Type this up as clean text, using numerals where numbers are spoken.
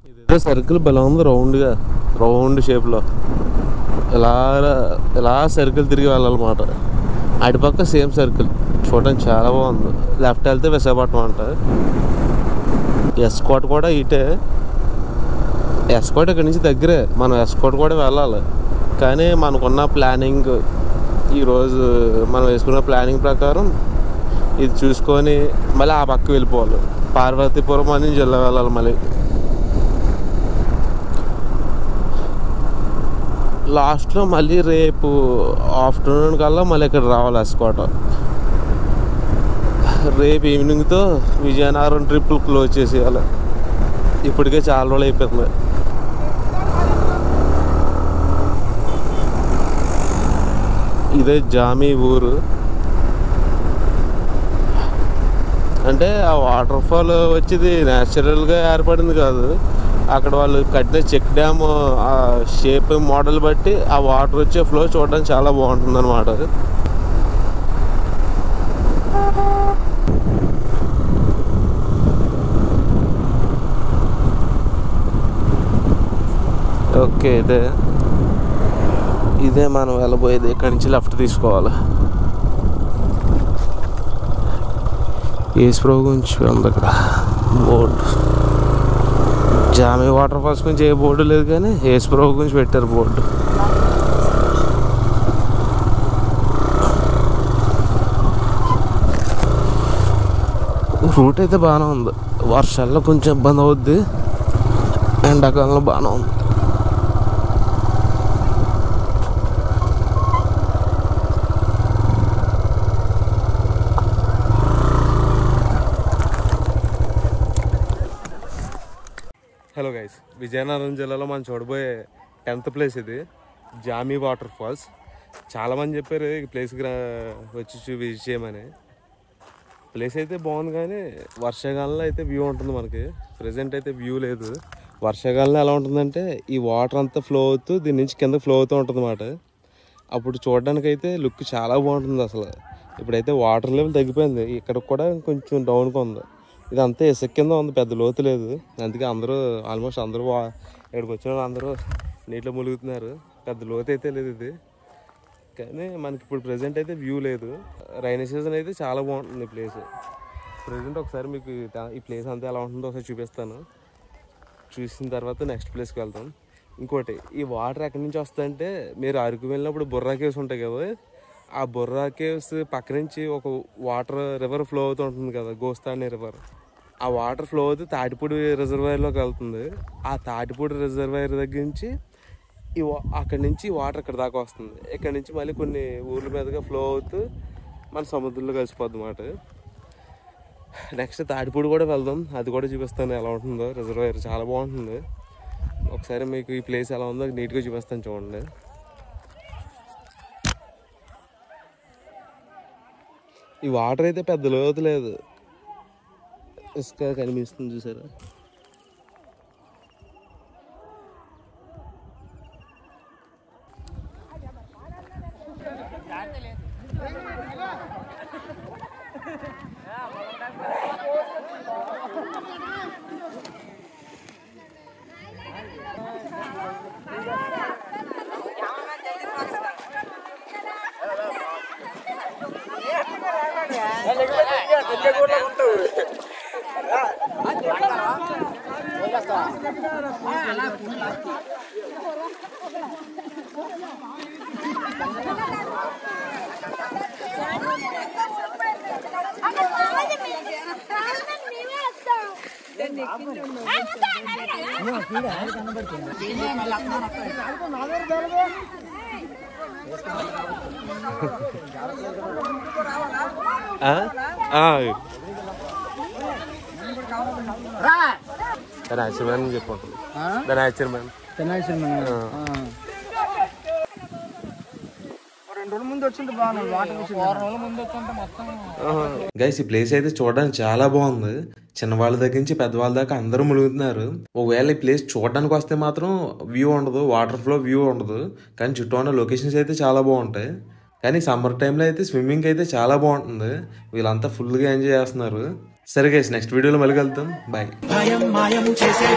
ఇదే సర్కిల్ బలం ఉంది, రౌండ్ షేప్లో ఇలా ఇలా సర్కిల్ తిరిగి వెళ్ళాలన్నమాట. అటుపక్క సేమ్ సర్కిల్ చూడడానికి చాలా బాగుంది. లెఫ్ట్ వెళ్తే విశాఖపట్నం అంట. ఎస్కోట్ కూడా ఇటే. ఎస్కోట్ ఇక్కడ నుంచి దగ్గరే, మనం ఎస్కోట్ కూడా వెళ్ళాలి. కానీ మనకున్న ప్లానింగ్ ఈరోజు మనం వేసుకున్న ప్లానింగ్ ప్రకారం ఇది చూసుకొని మళ్ళీ ఆ పక్క వెళ్ళిపోవాలి. పార్వతీపురం అని జిల్లా వెళ్ళాలి. మళ్ళీ లాస్ట్లో మళ్ళీ రేపు ఆఫ్టర్నూన్ కల్లా మళ్ళీ ఇక్కడ రావాలి ఎస్కోట. రేపు ఈవినింగ్తో విజయనగరం ట్రిప్పులు క్లోజ్ చేసేయాలి. ఇప్పటికే చాలా రోజులు అయిపోతుంది. ఇదే జామీ ఊరు. అంటే ఆ వాటర్ ఫాల్ వచ్చేది న్యాచురల్గా ఏర్పడింది కాదు. అక్కడ వాళ్ళు కట్టిన చెక్ డ్యామ్ ఆ షేప్ మోడల్ బట్టి ఆ వాటర్ వచ్చే ఫ్లో చూడడానికి చాలా బాగుంటుంది అన్నమాట. ఓకే, ఇదే మనం వెళ్ళబోయేది. ఇక్కడి నుంచి లెఫ్ట్ తీసుకోవాలి. ఏస్ ప్రభు గురించి ఉంది అక్కడ బోర్డు. జామీ వాటర్ ఫాల్స్ గురించి ఏ బోర్డు లేదు, కానీ ఏస్ ప్రభు గురించి పెట్టారు బోర్డు. రూట్ అయితే బాగానే ఉంది. వర్షాల్లో కొంచెం ఇబ్బంది అవుద్ది, ఎండాకాలంలో బాగానే ఉంది. హలో గైస్, విజయనగరం జిల్లాలో మనం చూడబోయే 10th ప్లేస్ ఇది, జామీ వాటర్ ఫాల్స్. చాలామంది చెప్పారు ఈ ప్లేస్కి వచ్చి విజిట్ చేయమని. ప్లేస్ అయితే బాగుంది, కానీ వర్షాకాలంలో అయితే వ్యూ ఉంటుంది మనకి. ప్రజెంట్ అయితే వ్యూ లేదు. వర్షాకాలంలో ఎలా ఉంటుందంటే ఈ వాటర్ అంతా ఫ్లో అవుతూ దీని నుంచి కింద ఫ్లో అవుతూ ఉంటుంది అన్నమాట. అప్పుడు చూడడానికి అయితే లుక్ చాలా బాగుంటుంది అసలు. ఇప్పుడైతే వాటర్ లెవెల్ తగ్గిపోయింది. ఇక్కడ కూడా కొంచెం డౌన్గా ఉంది. ఇదంతా ఇసుక కింద ఉంది, పెద్ద లోతు లేదు. అందుకే ఆల్మోస్ట్ అందరూ ఇక్కడికి వచ్చిన వాళ్ళు అందరూ నీటిలో ములుగుతున్నారు. పెద్ద లోతు అయితే లేదు ఇది. కానీ మనకి ఇప్పుడు ప్రజెంట్ అయితే వ్యూ లేదు. రైనీ సీజన్ అయితే చాలా బాగుంటుంది ఈ ప్లేస్. ప్రజెంట్ ఒకసారి మీకు ఈ ప్లేస్ అంతా ఎలా ఉంటుందో ఒకసారి చూపిస్తాను. చూసిన తర్వాత నెక్స్ట్ ప్లేస్కి వెళ్తాం. ఇంకోటి, ఈ వాటర్ ఎక్కడి నుంచి వస్తాయంటే మీరు అరకు వెళ్ళినప్పుడు బుర్రా కేవ్స్ ఉంటాయి కదా, ఆ బుర్రా కేవ్స్ పక్క నుంచి ఒక వాటర్ రివర్ ఫ్లో అవుతూ ఉంటుంది కదా, గోస్తాని రివర్. ఆ వాటర్ ఫ్లో అవుతూ తాటిపూడి రిజర్వాయర్లోకి వెళ్తుంది. ఆ తాటిపూడి రిజర్వాయర్ దగ్గర నుంచి అక్కడి నుంచి వాటర్ ఇక్కడ దాకా వస్తుంది. ఇక్కడ నుంచి మళ్ళీ కొన్ని ఊర్ల మీదుగా ఫ్లో అవుతూ మన సముద్రంలో కలిసిపోద్ది అన్నమాట. నెక్స్ట్ తాటిపూడి కూడా వెళ్దాం, అది కూడా చూపిస్తాను ఎలా ఉంటుందో. రిజర్వాయర్ చాలా బాగుంటుంది. ఒకసారి మీకు ఈ ప్లేస్ ఎలా ఉందో నీట్గా చూపిస్తాను చూడండి. ఈ వాటర్ అయితే పెద్ద లోతు లేదు, ఇసుక కనిపిస్తుంది చూసారా. గైస్, ఈ ప్లేస్ అయితే చూడడానికి చాలా బాగుంది. చిన్నవాళ్ళ దగ్గర నుంచి పెద్దవాళ్ళ దాకా అందరూ మునుగుతున్నారు. ఒకవేళ ఈ ప్లేస్ చూడడానికి వస్తే మాత్రం వ్యూ ఉండదు, వాటర్ ఫ్లో వ్యూ ఉండదు. కానీ చుట్టూ ఉన్న లొకేషన్స్ అయితే చాలా బాగుంటాయి. కానీ సమ్మర్ టైంలో అయితే స్విమ్మింగ్ అయితే చాలా బాగుంటుంది. వీళ్ళంతా ఫుల్గా ఎంజాయ్ చేస్తున్నారు. సరే గైస్, నెక్స్ట్ వీడియోలో మళ్ళీ కలుద్దాం. బాయ్. భయం మాయం చేసే